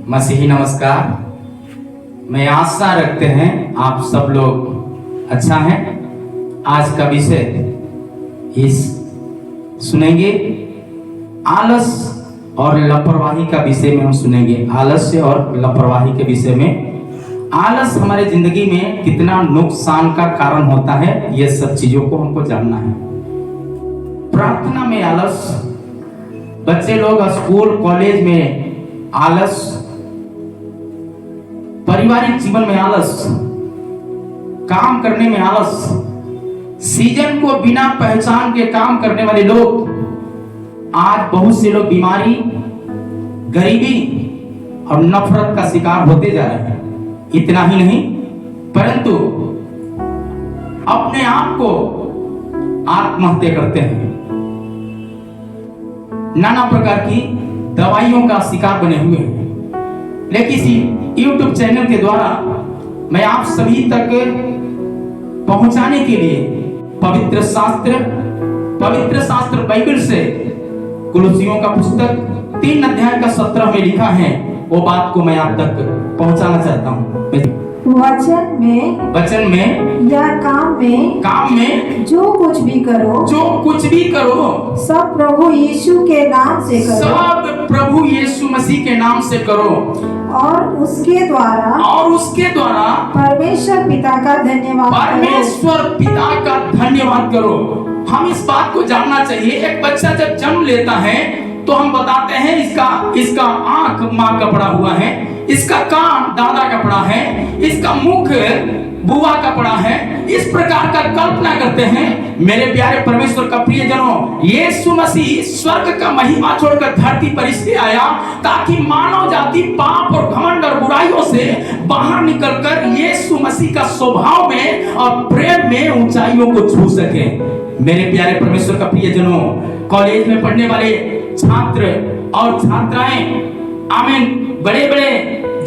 मसीही नमस्कार। मैं आशा रखते हैं आप सब लोग अच्छा हैं। आज का विषय इस सुनेंगे आलस और लापरवाही का विषय में हम सुनेंगे। आलस्य और लापरवाही के विषय में, आलस हमारे जिंदगी में कितना नुकसान का कारण होता है, ये सब चीजों को हमको जानना है। प्रार्थना में आलस, बच्चे लोग स्कूल कॉलेज में आलस, पारिवारिक जीवन में आलस, काम करने में आलस, सीजन को बिना पहचान के काम करने वाले लोग, आज बहुत से लोग बीमारी, गरीबी और नफरत का शिकार होते जा रहे हैं। इतना ही नहीं, परंतु अपने आप को आत्महत्या करते हैं। नाना प्रकार की दवाइयों का शिकार बने हुए हैं। लेकिन इसी YouTube चैनल के द्वारा मैं आप सभी तक पहुंचाने के लिए पवित्र शास्त्र बाइबल से कुलुसियों का पुस्तक 3 अध्याय का 17 में लिखा है, वो बात को मैं आप तक पहुंचाना चाहता हूं। वचन में या काम में जो कुछ भी करो सब प्रभु यीशु के नाम से करो। सब प्रभु यीशु मसीह के नाम से करो और उसके द्वारा परमेश्वर पिता का धन्यवाद करो। हम इस बात को जानना चाहिए, एक बच्चा जब जन्म लेता है तो हम बताते हैं इसका आंख माँ का पड़ा हुआ है, इसका कान दादा का पड़ा है, इसका मुख बुआ का पड़ा है। इस प्रकार का कल्पना करते हैं। मेरे प्यारे परमेश्वर का प्रियजनों, यीशु मसीह स्वर्ग का महिमा छोड़कर धरती पर इसलिए आया ताकि मानव जाति पाप और घमंड और बुराइयों से बाहर निकलकर यीशु मसीह का स्वभाव में और प्रेम में ऊंचाइयों को छू सके। मेरे प्यारे परमेश्वर का प्रियजनों, कॉलेज में पढ़ने वाले छात्र और छात्राएं, आमीन, बड़े बड़े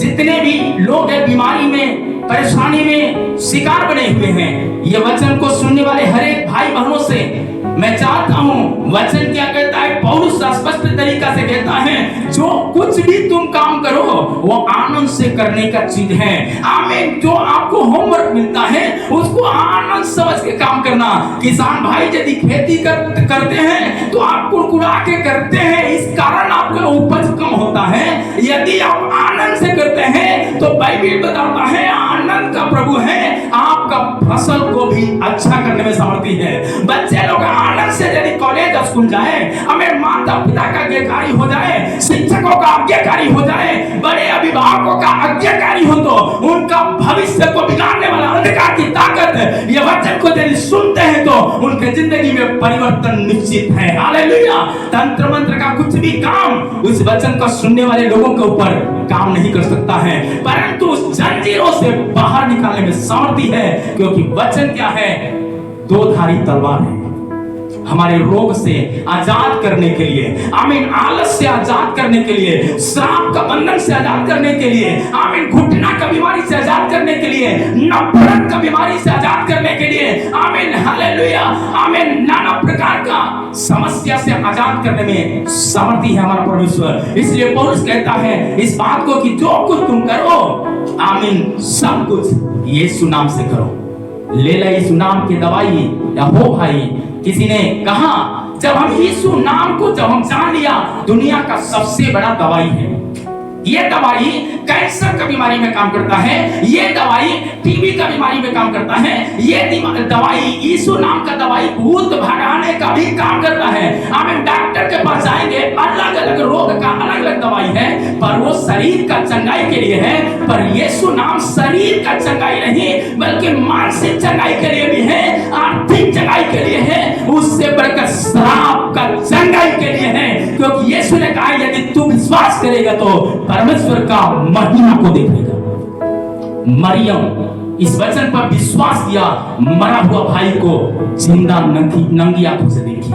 जितने भी लोग हैं बीमारी में, परेशानी में शिकार बने हुए हैं, ये वचन को सुनने वाले हर एक भाई बहनों से मैं चाहता हूं, वचन क्या कहता है? पौलुस स्पष्ट तरीका से कहता है, जो कुछ भी तुम काम करो वो आनंद से करने का चीज है। आमीन। जो आपको होमवर्क मिलता है उसको आनंद समझ के काम करना। किसान भाई यदि खेती करते हैं तो आप कुड़कुड़ा के करते हैं, इस कारण आपका उपज कम होता है। यदि आप आनंद से करते हैं तो बाइबल बताता है आनंद का प्रभु है आपका फसल को भी अच्छा करने में समर्थी है। बच्चे लोग आनंद से यदि कॉलेज स्कूल जाए, हमें माता पिता का आज्ञाकारी हो जाए, शिक्षकों का आज्ञाकारी हो जाए, बड़े अभिभावकों का आज्ञाकारी हो, तो उनका भविष्य को बिगाड़ने वाला अंधकार की ताकत ये वचन को यदि सुनते हैं तो उनके जिंदगी में परिवर्तन निश्चित है। हालेलुया। तंत्र मंत्र का कुछ भी काम उस वचन को सुनने वाले लोगों के ऊपर काम नहीं कर सकता है, परंतु उस जंजीरों से बाहर निकालने में सामर्थी है, क्योंकि वचन क्या है? 2 धारी तलवार है। हमारे रोग से आजाद करने के लिए, आमीन, आलस से आजाद करने के लिए, श्राप का बंधन से आजाद करने के लिए, आमीन, घुटना का बीमारी से आजाद करने के लिए, नफरत का बीमारी से आजाद करने के लिए, आमीन, हालेलुया, आमीन, नाना प्रकार का समस्या से आजाद करने में समर्थी है हमारा परमेश्वर। इसलिए पौलुस कहता है इस बात को कि जो कुछ तुम करो, आमीन, सब कुछ यीशु नाम से करो। ले ले यीशु नाम की दवाई। या हो भाई, किसी ने कहा जब हम यीशु नाम को जब हम जान लिया, दुनिया का सबसे बड़ा दवाई है। ये दवाई कैंसर का बीमारी में काम करता है, ये दवाई टीबी का बीमारी में काम करता है, ये दवाई यीशु नाम का दवाई भूत भगाने का भी काम करता है। आमीन। डॉक्टर के पास जाएंगे, अलग अलग रोग का अलग अलग दवाई है, पर वो शरीर का चंगाई के लिए है। पर यीशु नाम शरीर का चंगाई नहीं, बल्कि मानसिक चंगाई के लिए भी है, आर्थिक चंगाई के लिए है, उससे बढ़कर श्राप का चंगाई के लिए है। क्योंकि यीशु ने कहा यदि तू विश्वास करेगा तो परमेश्वर का महिमा को देखेगा। मरियम इस वचन पर विश्वास किया, मरा हुआ भाई को जिंदा नंगी आंखों से देखी।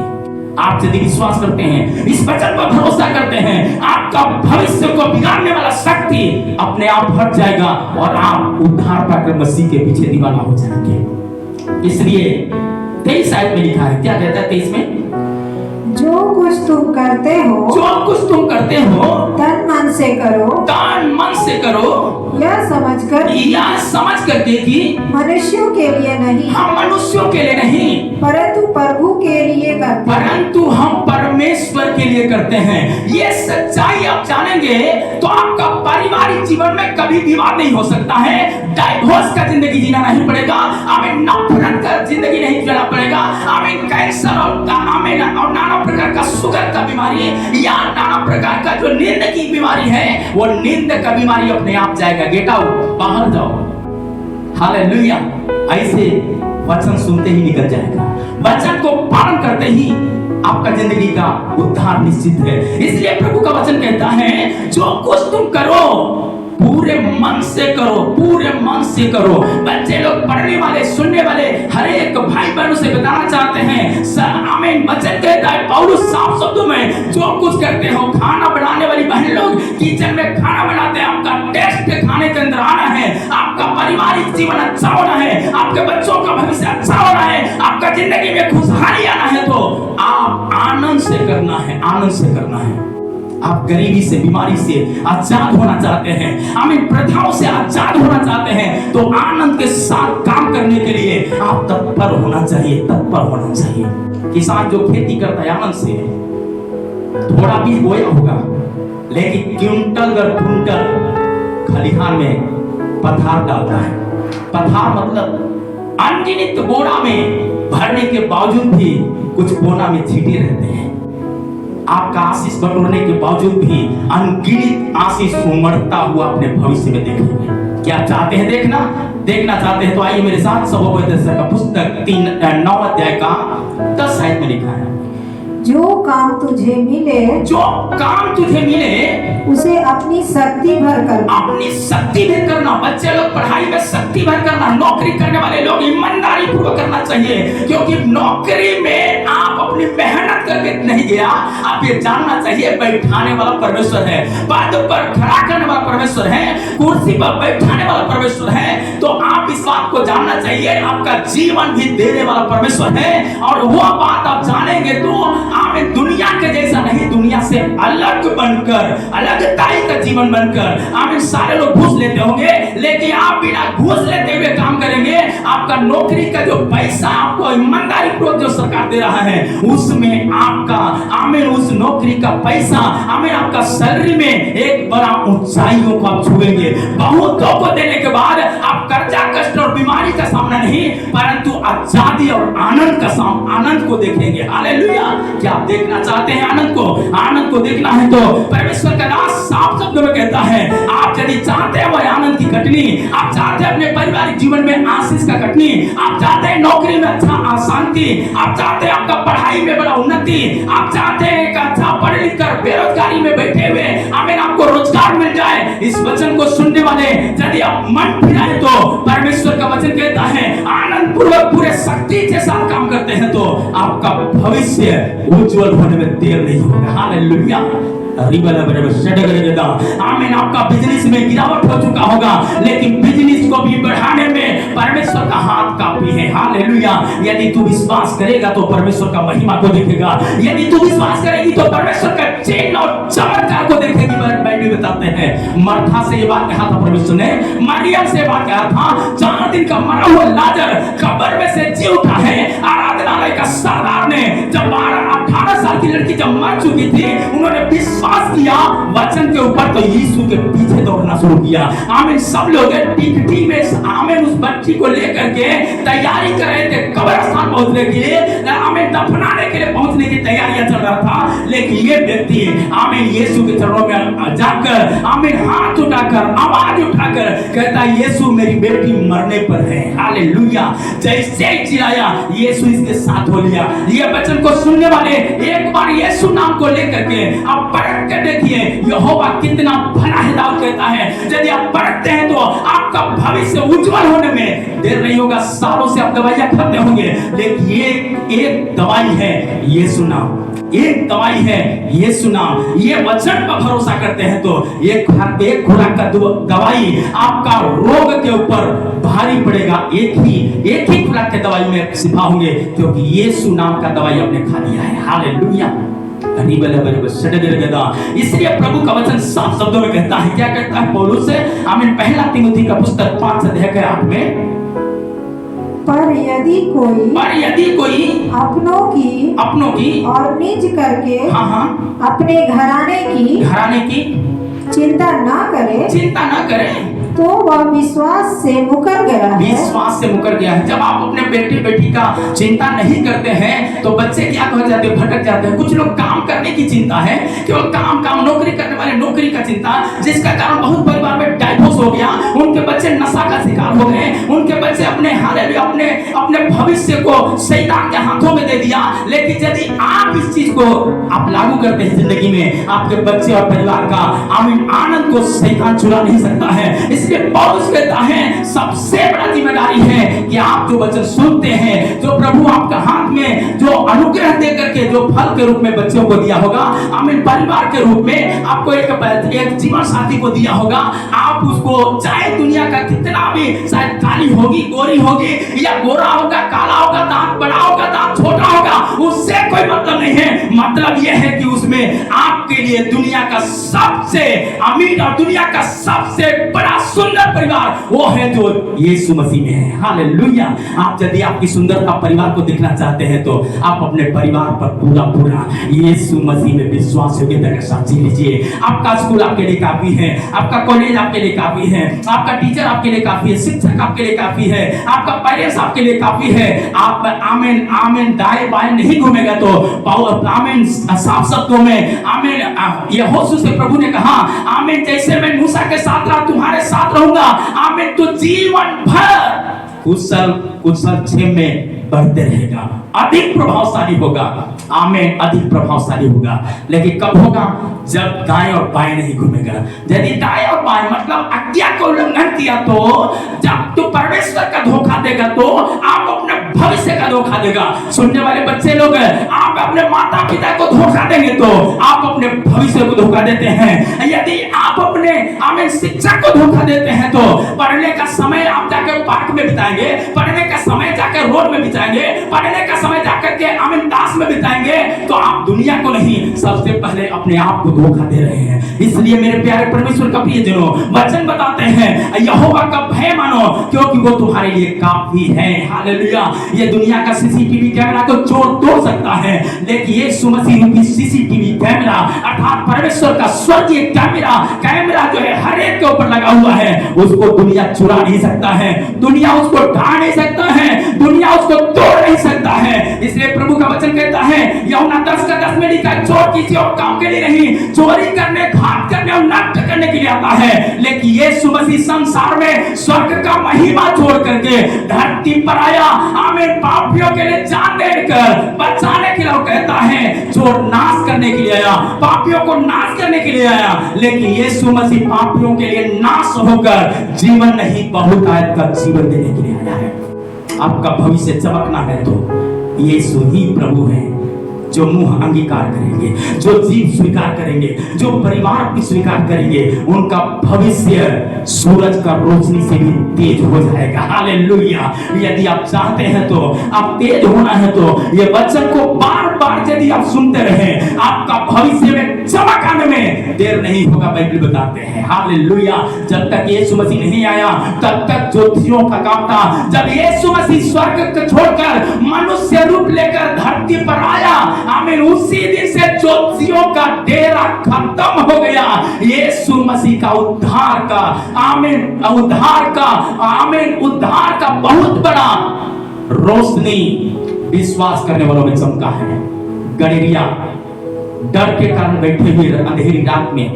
आप यदि विश्वास करते हैं, इस वचन पर भरोसा करते हैं, आपका भविष्य को बिगाड़ने वाला शक्ति अपने आप हट जाएगा और आप उद्धार पाकर मसीह के पीछे दीवाना हो जाएंगे। इसलिए 23 आयत में लिखा है, क्या कहता है 23 में? जो कुछ तुम करते हो तन मन से करो, यह समझ करके कि मनुष्यों के लिए नहीं, हम मनुष्यों के लिए नहीं, परंतु प्रभु के लिए करते हैं। परंतु हम परमेश्वर के लिए करते हैं। ये सच्चाई आप जानेंगे तो आपका पारिवारिक जीवन में कभी विवाद नहीं हो सकता है, डाइवोर्स का जिंदगी जीना नहीं पड़ेगा, हमें नफरत का जिंदगी नहीं जीना पड़ेगा, हमें कैंसर और नाना प्रकार का शुगर का बीमारी या नाना प्रकार का जो नींद की बीमारी है, वो नींद का बीमारी अपने आप जाएगा। गेट आउट, बाहर जाओ। हालेलुया। ऐसे वचन सुनते ही निकल जाएगा, वचन को पालन करते ही आपका जिंदगी का उद्धार निश्चित है। इसलिए प्रभु का वचन कहता है जो कुछ तुम करो पूरे मन से करो। बच्चे लोग, पढ़ने वाले, सुनने वाले हर एक भाई बहनों से बताना चाहते हैं सर, आमीन। वचन कहता है पौलुस साफ शब्दों में, जो कुछ करते हो, खाना बनाने वाली बहन लोग किचन में खाना बनाते हैं, आपका टेस्ट खाने के अंदर आना है, आपका पारिवारिक जीवन अच्छा होना है, आपके बच्चों का भविष्य अच्छा होना है, आपका जिंदगी में खुशहाली आना है, तो आप आनंद से करना है। आप गरीबी से, बीमारी से आजाद होना चाहते हैं, आमीन, प्रथाओं से आजाद होना चाहते हैं, तो आनंद के साथ काम करने के लिए आप तत्पर होना चाहिए। किसान जो खेती करता है आनंद से, थोड़ा बीज बोया होगा, लेकिन क्विंटल खलिहान में पथार डालता है। पथार मतलब अनगिनत बोरा में भरने के बावजूद भी कुछ बोरा में छींटे रहते हैं। आपका आशीष बटोरने के बावजूद भी अनगिनत आशीष उमड़ता हुआ अपने भविष्य में देखेंगे। क्या चाहते हैं देखना चाहते हैं तो आइए मेरे साथ सबोपदेशक का पुस्तक 9 अध्याय का 10 आयत में लिखा है, जो काम तुझे मिले उसे अपनी शक्ति भर करना। बच्चे लोग पढ़ाई में शक्ति भर करना, नौकरी करने वाले लोग ईमानदारी पूर्वक करना चाहिए, क्योंकि नौकरी में आप अपनी मेहनत करके नहीं गया, आप ये जानना चाहिए बैठाने वाला परमेश्वर है, पद पर खड़ा करने वाला परमेश्वर है, कुर्सी पर बैठाने वाला परमेश्वर है। तो आप इस बात को जानना चाहिए, आपका जीवन भी देने वाला परमेश्वर है। और वो बात आप जानेंगे तो आमीन, दुनिया के जैसा नहीं, दुनिया से अलग बनकर, अलगताई का जीवन बनकर, आमीन। सारे लोग घूस लेते होंगे, लेकिन आप बिना घूस लेते हुए काम करेंगे। आपका नौकरी का जो पैसा आपको ईमानदारी पूर्वक जो सरकार दे रहा है, उसमें आपका, आमीन, उस नौकरी का पैसा, आमीन, आपका सैलरी में एक बड़ा ऊंचाइयों को आप छुएंगे। बहुतों को देने के बाद आप कर्जा, कष्ट और बीमारी का सामना नहीं, परंतु आजादी और आनंद को देखेंगे। हालेलुया। क्या आप देखना चाहते हैं आनंद को देखना है तो परमेश्वर का दास साफ शब्दों में कहता है, आप यदि चाहते हैं वो आनंद की कटनी, आप चाहते हैं अपने पारिवारिक जीवन में आशीष का कटनी, आप चाहते हैं नौकरी में अच्छा शांति, आप चाहते हैं आपका पढ़ाई में बड़ा उन्नति, आप चाहते हैं कि अच्छा पढ़ लिख कर बेरोजगारी में बैठे हुए आमीन आपको रोजगार मिल जाए, इस वचन को सुनने वाले यदि आप मन फिराए तो परमेश्वर का वचन कहता है आनंद पूर्वक पूरे शक्ति के साथ काम करते हैं तो आपका भविष्य उज्जवल होने में देर नहीं होगा। हालेलुया। आमीन। आपका बिजनेस में गिरावट हो चुका होगा, लेकिन बिजनेस को भी बढ़ाने में परमेश्वर का हाथ काफी है। हालेलुया। यदि तू विश्वास करेगा तो परमेश्वर का महिमा को देखेगा, यदि तू विश्वास करेगी तो परमेश्वर का चिन्ह और चमत्कार को देखेगी। बाइबल बताते हैं मार्था से ये बात कहा था परमेश्वर ने, मरियम से बात कहा था, 4 दिन का मरा हुआ लाजर कब्र में से जी उठा है। आराधनालय का सरदार ने जब 18 साल की लड़की जब मर चुकी थी, उन्होंने विश्वास किया वचन के ऊपर, तो यीशु के पीछे दौड़ना शुरू किया। आमीन। सब लोग टिकटी में आमीन उस बच्ची को लेकर के तैयारी कर रहे थे कब्रिस्तान पहुंचने के लिए, आमीन, दफनाने के लिए पहुंचने की तैयारियां चल रहा था। लेकिन ये व्यक्ति आमीन यीशु के चरणों में जाकर आमीन हाथ उठाकर आवाज उठाकर कहता है यीशु मेरी बेटी मरने पर है। हालेलुया। जैसे ही चिल्लाया यीशु इसके साथ हो लिया। ये वचन को सुनने वाले एक बार यीशु नाम को लेकर के आप पढ़ के देखिए यहोवा कितना भला है। दाऊद कहता है यदि आप पढ़ते हैं तो आपका भविष्य उज्जवल होने में देर नहीं होगा। सालों से आप दवाइयां खाते होंगे, लेकिन ये एक दवाई है यीशु नाम। एक दवाई है यीशु नाम। ये वचन पर भरोसा करते हैं तो एक खुराक का दवाई आपका रोग के ऊपर भारी पड़ेगा। एक ही खुराक के दवाई में शिफा होंगे, क्योंकि यीशु नाम का दवाई आपने खा लिया है। हालेलुया। इसलिए प्रभु का वचन साफ शब्दों में कहता है, क्या कहता है पौलुस से? आमीन। पहला तीमुथी का पुस्तक 5 अध्याय के 8 में, पर यदि कोई अपनों की और निज करके अपने घराने की चिंता न करे तो वह विश्वास से मुकर गया है। जब आप अपने बेटे बेटी का चिंता नहीं करते हैं तो बच्चे क्या हो जाते हैं? भटक जाते हैं। कुछ लोग काम करने की चिंता है, केवल काम नौकरी करने वाले नौकरी का चिंता, जिसका कारण बहुत परिवार में डाइवोर्स हो गया। उनके बच्चे नशा का शिकार हो गए, उनके बच्चे अपने भविष्य को शैतान के हाथों में दे दिया। लेकिन यदि आप इस चीज को आप लागू करते हैं जिंदगी में, आपके बच्चे और परिवार का आमीन आनंद को शैतान चुरा नहीं सकता है। इसलिए पौलुस कहता है सबसे बड़ा जिम्मेदारी है कि आप जो वचन सुनते हैं, जो प्रभु आपके हाथ में जो अनुग्रह दे करके जो फल के रूप में बच्चों को दिया होगा, आमीन, परिवार के रूप में आपको एक जीवन साथी को दिया होगा, आप उसको चाहे दुनिया का कितना भी शायद काली होगी, गोरी होगी, या गोरा होगा, काला होगा, दांत बड़ा होगा, दांत छोटा होगा, उससे कोई मतलब नहीं है। मतलब यह है कि उसमें आपके लिए दुनिया का सबसे अमीर और दुनिया का सबसे बड़ा सुंदर परिवार वो है जो यीशु मसीह में है। हालेलुया। आप यदि आपकी सुंदरता परिवार को देखना चाहते हैं तो आप अपने परिवार पर पूरा यीशु मसीह में विश्वास योग्यता के साथ जी लीजिए। आपका स्कूल आपके लिए काफी है, आपका कॉलेज आपके लिए काफी है, आपका टीचर आपके लिए काफी है, शिक्षक आपके लिए काफी है, आपका पेरेंट्स आपके लिए काफी है। आप आमीन आमीन दाएं बाएं नहीं घूमेगा तो आमीन साफ शब्दों में आमीन यहोशू से प्रभु ने कहा, आमीन, जैसे मैं मूसा के साथ रहा तुम्हारे साथ रहूंगा, आमीन, तो जीवन भर कुशल क्षेम में बढ़ते रहेगा, अधिक प्रभावशाली होगा। आमीन, अधिक प्रभावशाली होगा। लेकिन कब होगा? जब दाएं और बाएं नहीं घूमेगा। यदि दाएं और बाएं मतलब आज्ञा को उल्लंघन किया तो जब तू परमेश्वर का धोखा देगा तो आप अपने भविष्य का धोखा देगा। सुनने वाले बच्चे लोग, आप अपने माता पिता को धोखा देंगे तो आप अपने भविष्य को धोखा देते हैं। यदि आप अपने आमीन शिक्षक को धोखा देते हैं तो पढ़ने का समय आप जाकर पार्क में बिताएंगे, पढ़ने का समय जाकर रोड में बिताएंगे, पढ़ने का समय जाकर के आमीन दास में बिताएंगे, तो आप दुनिया को नहीं सबसे पहले अपने आप को धोखा दे रहे हैं। इसलिए मेरे प्यारे परमेश्वर का प्रियजनों, वचन बताते हैं यहोवा का भय मानो क्योंकि वो तुम्हारे लिए काफी है। हालेलुया। ये दुनिया का सीसीटीवी कैमरा तो चोर तोड़ सकता है, लेकिन यीशु मसीह रूपी सीसीटीवी कैमरा अर्थात परमेश्वर का स्वर्गीय कैमरा जो है हर एक के ऊपर लगा हुआ है, उसको दुनिया चुरा नहीं सकता है, दुनिया उसको ढा नहीं सकता है, दुनिया उसको तोड़ नहीं सकता है। इसलिए प्रभु का वचन कहता है यूहन्ना 10 का 10 में लिखा, चोर किसी और काम के लिए नहीं, चोरी करने, घात करने और नष्ट करने के लिए आता है। लेकिन यीशु मसीह संसार में स्वर्ग का महिमा छोड़ करके धरती पर आया, आमीन, पापियों के लिए जान देकर बचाने के लिए। कहता है चोर नाश करने के लिए आया, पापियों को नाश करने के लिए आया, लेकिन यीशु मसीह पापियों के लिए नाश होकर जीवन नहीं बहुतायत का जीवन देने के लिए आया है। आपका भविष्य चमकना है तो यीशु ही प्रभु है। जो मुंह अंगीकार करेंगे, जो जीव स्वीकार करेंगे, जो परिवार भी स्वीकार करेंगे, उनका भविष्य सूरज का रोशनी से भी तेज हो जाएगा। हालेलुया। यदि आप चाहते हैं तो आप तेज होना है तो ये वचन को बार बार यदि आप सुनते रहे, आपका भविष्य में चमक आने में देर नहीं होगा। बाइबल बताते हैं हालेलुया। जब तक यीशु मसीह नहीं आया तब तक ज्योतियों का काम था। जब यीशु मसीह स्वर्ग को छोड़कर मनुष्य रूप लेकर धरती पर आया, आमीन, उसी दिन से ज्योतियों का डेरा खत्म हो गया। यीशु मसीह का उद्धार का उद्धार का बहुत बड़ा रोशनी विश्वास करने वालों में चमका है। गलीलिया डर के कारण बैठे हुए अंधेरी रात में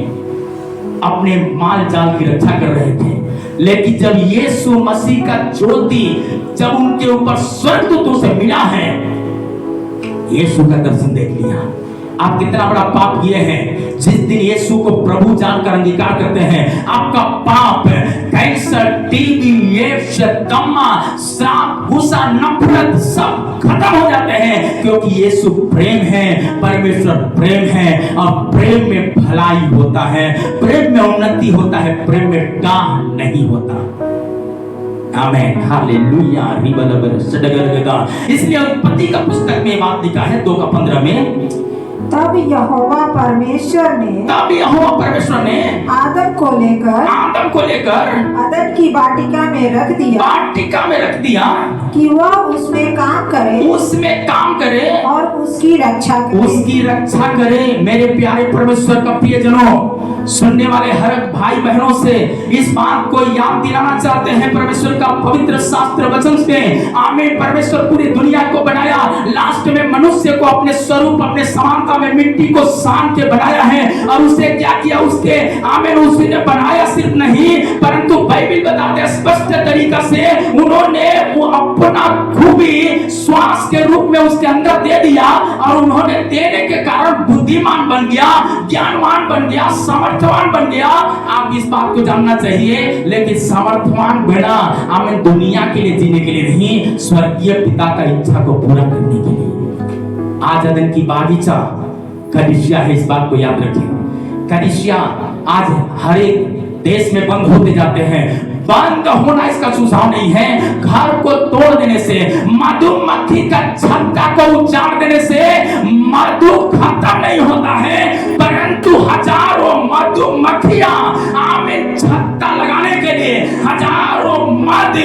अपने माल जाल की रक्षा कर रहे थे, लेकिन जब यीशु मसीह का ज्योति जब उनके ऊपर स्वर्गदूतों से मिला है, यीशु का दर्शन देख लिया। आप कितना बड़ा पाप किए हैं। जिस दिन यीशु को प्रभु जानकर अंगीकार करते हैं, आपका पाप, कैंसर, टीबी, एड्स, दमा, श्राप, गुस्सा, नफरत सब खत्म हो जाते हैं, क्योंकि यीशु प्रेम है, परमेश्वर प्रेम है, और प्रेम में भलाई होता है, प्रेम में उन्नति होता है, प्रेम में डाह नहीं होता। आमेन, हालेलुया। इसलिए उत्पत्ति का पुस्तक में बात लिखा है 2:15 में, तब यहोवा परमेश्वर ने आदम को लेकर अदन की वाटिका में रख दिया कि वह उसमें काम करे और उसकी रक्षा करे। मेरे प्यारे परमेश्वर का प्रियजनों, सुनने वाले हर भाई बहनों से इस बात को याद दिलाना चाहते हैं परमेश्वर का पवित्र शास्त्र वचन से। आमीन। परमेश्वर पूरी दुनिया को बनाया, लास्ट में मनुष्य को अपने स्वरूप, अपने समानता में मिट्टी को सान के बनाया है, और उसे क्या किया, उसके आमीन उसने बनाया सिर्फ नहीं, परंतु बाइबल बताते स्पष्ट तरीका से उन्होंने वो अपना खूबी श्वास के रूप में उसके अंदर दे दिया, और उन्होंने देने के कारण बुद्धिमान बन गया, ज्ञानवान बन गया, सामर्थ्यवान बन गया। आप इस बात को जानना चाहिए, लेकिन सामर्थ्यवान बना आमीन दुनिया के लिए, जीने के लिए नहीं, स्वर्गीय पिता का इच्छा को पूरा करने के लिए। आज अदन की बागीचा कलीसिया है, इस बात को याद रखें। कलीसिया आज हर एक देश में बंद होते जाते हैं। बंद होना इसका सुझाव नहीं है। घर को तोड़ देने से, मधुमक्खी का छत्ता को उजाड़ देने से मधु खत्म नहीं होता है, परंतु हजारों मधुमक्खियां आमीन छत्ता लगाने के लिए, हजारों मध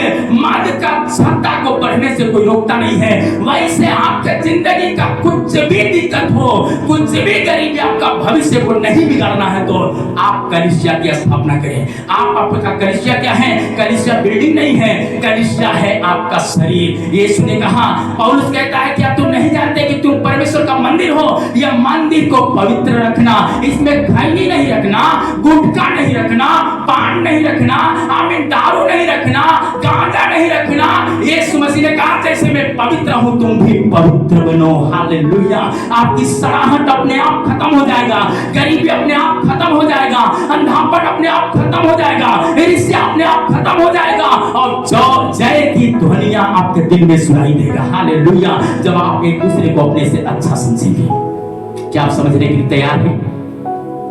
का छत्ता को बढ़ने से कोई रोकता नहीं है। वैसे आपके जिंदगी का कुछ भी दिक्कत हो, कुछ भी गरीबी, आपका भविष्य को नहीं बिगाड़ना है, तो आप कलीसिया की स्थापना करें। आपका कलीसिया क्या है? कलीसिया बिल्डिंग नहीं है, कलीसिया है आपका शरीर। यीशु ने कहा, पौलुस कहता है, क्या तुम नहीं जानते कि तुम परमेश्वर का मंदिर हो? यह मंदिर को पवित्र रखना, इसमें खैनी नहीं रखना, गुटखा नहीं रखना, पान नहीं रखना, आमीन दारू नहीं रखना, गांजा नहीं रखना। यीशु मसीह ने कहा, जैसे मैं पवित्र हूं तुम भी पवित्र बनो। हालेलुया। आपकी सड़ाहट अपने आप खत्म हो जाएगा, गरीबी अपने आप खत्म हो जाएगा, अंधापन अपने आप खत्म हो जाएगा, ईर्ष्या अपने आप खत्म हो जाएगा, और जय की ध्वनियां आपके दिल में सुनाई देगा। हालेलुया। जब आप एक दूसरे को अपने से अच्छा समझेंगे। क्या आप समझने के लिए तैयार हैं?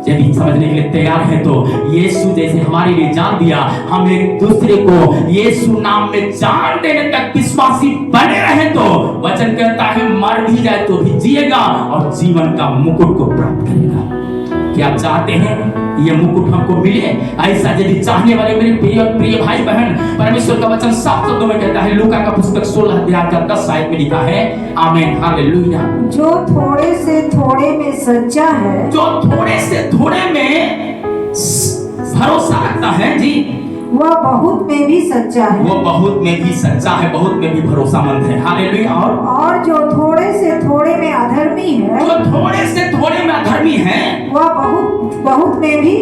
यदि समझने के लिए तैयार है तो यीशु जैसे हमारे लिए जान दिया, हम एक दूसरे को यीशु नाम में जान देने तक विश्वासी बने रहे, तो वचन कहता है मर भी जाए तो भी जिएगा और जीवन का मुकुट को प्राप्त करेगा। क्या आप चाहते हैं ये मुकुट हमको मिले? ऐसा यदि चाहने वाले मेरे प्रिय भाई बहन, परमेश्वर का वचन साफ शब्दों में कहता है, लूका का पुस्तक 16 अध्याय का 10 आयत में लिखा है, आमीन हालेलुया। जो थोड़े से थोड़े में सच्चा है, जो थोड़े से थोड़े में भरोसा रखता है जी, वह बहुत में भी सच्चा है, वो बहुत में भी सच्चा है, बहुत में भी भरोसामंद है। हालेलुया। और जो थोड़े से थोड़े में अधर्मी है, जो थोड़े से थोड़े में अधर्मी है, वह बहुत में भी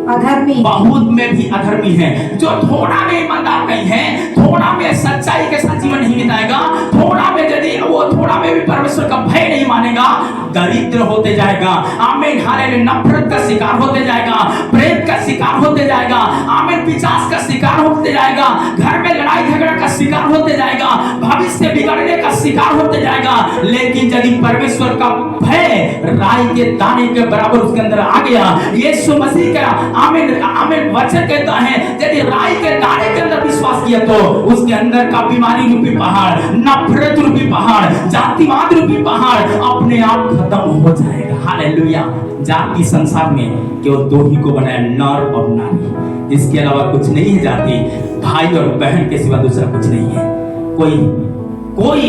अधर्मी, बहुत में भी अधर्मी है। जो थोड़ा में ईमानदार नहीं है, थोड़ा में सच्चाई के साथ जीवन नहीं बिताएगा, थोड़ा में यदि वो थोड़ा में भी परमेश्वर का भय नहीं मानेगा, दरिद्र होते जाएगा। आमीन हालेलुया। नफरत का शिकार होते जाएगा, प्रेम का शिकार होते जाएगा, आमीन पिशाच का शिकार होते जाएगा, घर में लड़ाई झगड़ा का शिकार होते जाएगा, भविष्य बिगड़ने का शिकार होते जाएगा। लेकिन यदि परमेश्वर का भय राई के दाने के बराबर उसके अंदर आ गया, यीशु मसीह का आमीन आमीन वचन कहता है, यदि राई के दाने के अंदर विश्वास किया तो उसके अंदर का बीमारी रूपी पहाड़, नफरत रूपी पहाड़, जातिवाद रूपी पहाड़ अपने आप खत्म हो जाएगा। हालेलुया। जाति संसार में केवल दो ही को बनाया, नर और नारी, इसके अलावा कुछ नहीं है। जाति भाई और बहन के सिवा दूसरा कुछ नहीं है। कोई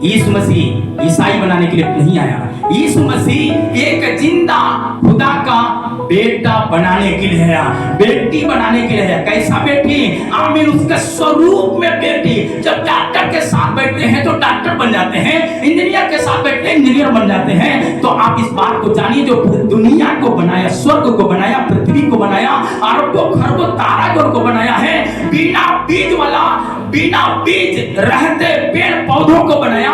यीशु मसीह ईसाई बनाने के लिए नहीं आया। यीशु मसीह एक जिंदा खुदा का बेटा बनाने के लिए है, बेटी बनाने के लिए है। कैसा बेटी? आमीन, उसके स्वरूप में बेटी। जब डॉक्टर के साथ बैठते हैं तो डॉक्टर बन जाते हैं, इंजीनियर के साथ बैठते हैं इंजीनियर बन जाते हैं। तो आप इस बात को जानिए, जो दुनिया को बनाया, स्वर्ग को बनाया, पृथ्वी को बनाया, अरबों खरबों तारागण को बनाया है, बिना बीज वाला, बिना बीज रहते पेड़ पौधों को बनाया।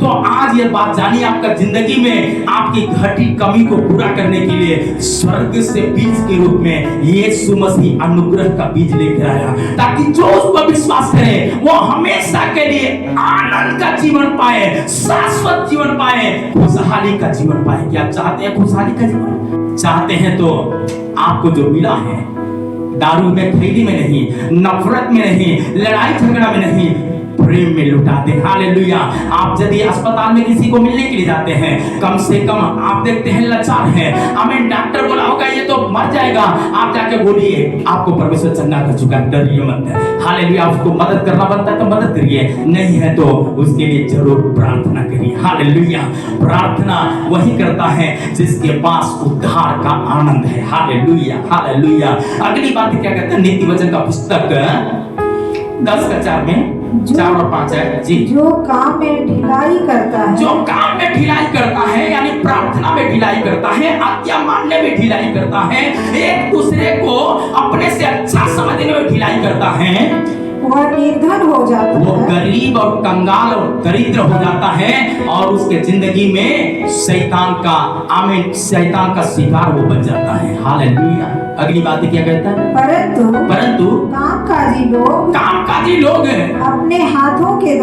तो आज ये बात जानिए, आपका जिंदगी में आपकी घटी कमी को पूरा करने के लिए स्वर्ग से बीज के रूप में यीशु मसीह अनुग्रह का बीज लेकर आया, ताकि जो उस पर विश्वास करे वो हमेशा के लिए आनंद का जीवन पाए, शाश्वत जीवन पाए, खुशहाली का जीवन पाए। क्या चाहते हैं? खुशहाली का जीवन चाहते हैं तो आपको जो मिला है, दारू में, खैदी में नहीं, नफरत में नहीं, लड़ाई झगड़ा में नहीं, प्रेम में लुटा दे। हालेलुया। आप यदि अस्पताल में किसी को मिलने के लिए जाते हैं, कम से कम आप देखते हैं लाचार है, हमें डॉक्टर बोला होगा ये तो मर जाएगा, आप जाके बोलिए आपको परमेश्वर चंगा कर चुका है, डरिए मत। हालेलुया। उसको मदद करना बनता है तो मदद करिए, नहीं है तो उसके लिए जरूर प्रार्थना करिए। हालेलुया। प्रार्थना वही करता है जिसके पास उद्धार का आनंद है। Hallelujah, hallelujah. अगली बात क्या कहता है? नीति वचन का पुस्तक 10:4 में 4 और 5 है जी। जो काम में ढिलाई करता है, जो काम में ढिलाई करता है, यानी प्रार्थना में ढिलाई करता है, आज्ञा मानने में ढिलाई करता है, एक दूसरे को अपने से अच्छा समझने में ढिलाई करता है, वह निर्धन हो जाता है, वो गरीब और कंगाल और दरिद्र हो जाता है, और उसके जिंदगी में शैतान का, आमीन, शैतान का शिकार वो बन जाता है। हालेलुया। अगली बात क्या कहता है? परंतु कामकाजी लोग अपने हाथों के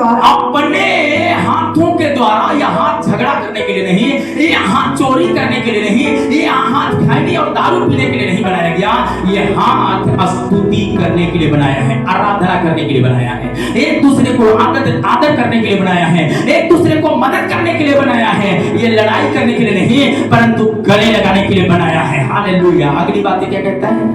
द्वारा, या हाथ झगड़ा करने के लिए नहीं, ये हाथ चोरी करने के लिए नहीं, ये हाथ खैनी और दारू पीने के लिए नहीं बनाया गया, ये हाथ स्तुति करने के लिए बनाया है, आराधना करने के लिए बनाया है, एक दूसरे को आदर करने के लिए बनाया है, एक दूसरे को मदद करने के लिए बनाया है, ये लड़ाई करने के लिए नहीं परंतु गले लगाने के लिए बनाया है। हालेलुया। अगली बात क्या कहता है?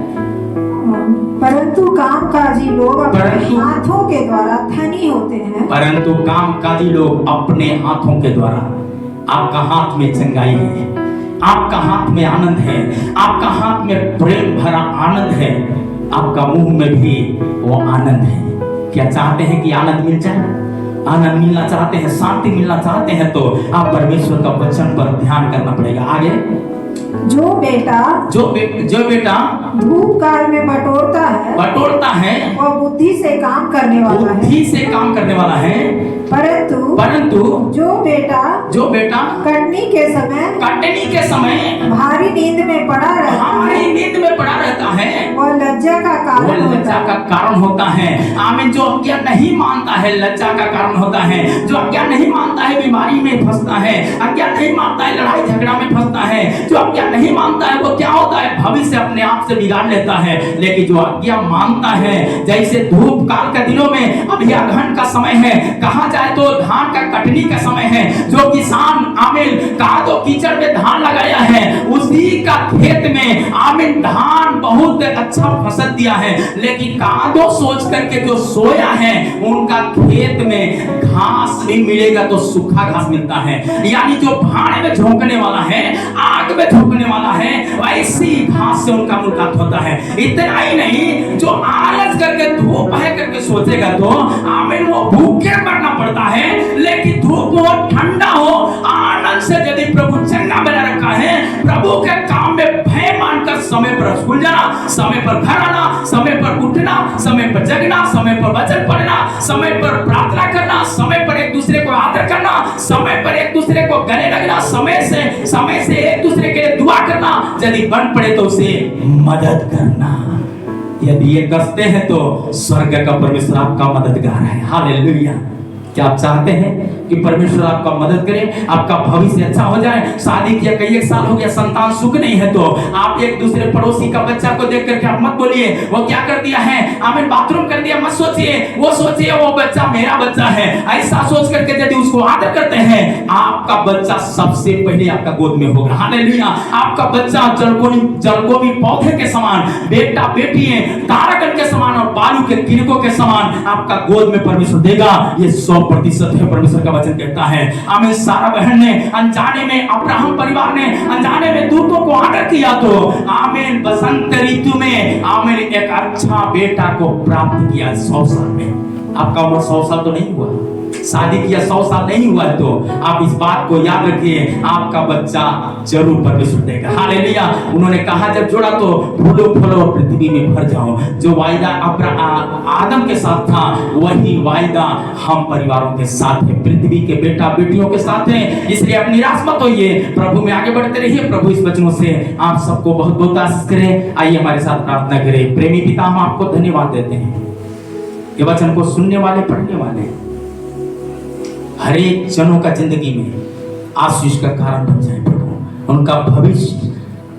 परंतु कामकाजी लोग अपने हाथों के द्वारा धनी होते हैं। परंतु कामकाजी लोग अपने हाथों के द्वारा, आपका हाथ में चंगाई है, आपका हाथ में आनंद है, आपका हाथ में प्रेम भरा आनंद है, आपका मुंह में भी वो आनंद है। क्या चाहते हैं कि आनंद मिल जाए? आनंद मिलना चाहते हैं, शांति मिलना चाहते हैं तो आप परमेश्वर का वचन पर ध्यान करना पड़ेगा। आगे, जो बेटा धूप काल में बटोरता है, वह बुद्धि से काम करने वाला है, परंतु जो बेटा कटनी के समय भारी नींद में पड़ा रहता है, वह लज्जा का कारण होता है। आमीन। जो आज्ञा नहीं मानता है लज्जा का कारण होता है, जो आज्ञा नहीं मानता है बीमारी में फंसता है, आज्ञा नहीं मानता है लड़ाई झगड़ा में फंसता है, जो आज्ञा नहीं मानता है वो क्या होता है? भविष्य अपने आप से बिगाड़ लेता है। लेकिन जो आज्ञा मानता है, जैसे धूप काल के दिनों में अभी अगहन का समय है, कहा जाए तो धान का कटनी का समय है, जो किसान आमीन कादो कीचड़ में धान लगाया है, उसी का खेत में आमीन धान बहुत अच्छा फसल दिया है, लेकिन कादो सोच करके जो सोया है उनका खेत में घास भी मिलेगा तो सूखा घास मिलता है। यानी जो भाड़े में झोंकने वाला है, आग में झोंकने वाला है, वैसी घास से उनका मुलाकात होता है। इतना ही नहीं, जो आलस करके धूप है करके सोचेगा तो आमीन वो भूखे मरना पड़ता है, लेकिन धूप हो ठंडा हो आनंद से यदि प्रभु चंगा बना रखा है, प्रभु के काम में भय मानकर समय पर स्कूल जाना, समय पर घर आना, समय पर उठना, समय पर जगना, समय पर वचन पढ़ना, समय पर प्रार्थना करना, समय पर एक दूसरे को आदर करना, समय पर एक दूसरे को गले लगना, समय से एक दूसरे के लिए दुआ करना, यदि बन पड़े तो उसे मदद करना। यदि ये करते हैं तो स्वर्ग का परमेश्वर आपका मददगार है। हालेलुया। क्या आप चाहते हैं कि परमेश्वर आपका मदद करे, आपका भविष्य अच्छा हो जाए? शादी किया कई एक साल हो गया, संतान सुख नहीं है, तो आप एक दूसरे पड़ोसी का बच्चा को देख करके आप मत बोलिए वो क्या कर दिया है, आमीन बाथरूम कर दिया, मत सोचिए, वो सोचिए वो बच्चा मेरा बच्चा है। ऐसा सोच करके यदि उसको आदर करते हैं, आपका बच्चा सबसे पहले आपका गोद में होगा। हालेलुया। आपका बच्चा जलगोभी पौधे के समान, बेटा बेटी है तारागण के समान और बालू के किरणों के समान आपका गोद में परमेश्वर देगा। ये 100% है, परमेश्वर का वचन कहता है। आमीन। सारा बहन ने अनजाने में, अब्राहम परिवार ने अनजाने में दूतों को ऑर्डर किया तो आमीन बसंत ऋतु में आमीन एक अच्छा बेटा को प्राप्त किया 100 साल में। आपका उम्र 100 साल तो नहीं हुआ, शादी किया 100 साल नहीं हुआ, तो आप इस बात को याद रखिए, आपका बच्चा जरूर परमेश्वर देगा। हालेलुया। उन्होंने कहा जब जोड़ा तो फूलो फलो और पृथ्वी में भर जाओ। जो वायदा आदम के साथ था वही वायदा हम परिवारों के साथ है, पृथ्वी के बेटा बेटियों के साथ है। इसलिए आप निराश मत होइए, प्रभु में आगे बढ़ते रहिए। प्रभु इस वचनों से आप सबको बहुत बहुत आशीष करे। आइए हमारे साथ प्रार्थना करें। प्रेमी पिता, हम आपको धन्यवाद देते हैं ये वचन को सुनने वाले, पढ़ने वाले हर एक जनों का जिंदगी में आशीष का कारण बन जाए प्रभु। उनका भविष्य,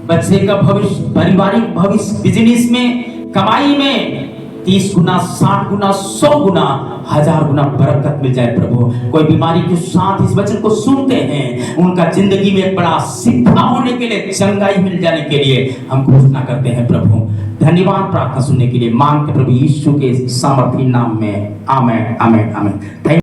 बच्चे का भविष्य, पारिवारिक भविष्य, बिजनेस में, कमाई में 30 गुना, 60 गुना, 100 गुना, 1000 गुना बरकत मिल जाए प्रभु। कोई बीमारी के साथ इस वचन को सुनते हैं, उनका जिंदगी में बड़ा सिद्धा होने के लिए, चंगाई मिल जाने के लिए हम घोषणा करते हैं प्रभु। धन्यवाद प्रार्थना सुनने के लिए मांगते प्रभु यीशु के सामर्थी नाम में। आमेन, आमेन, आमेन।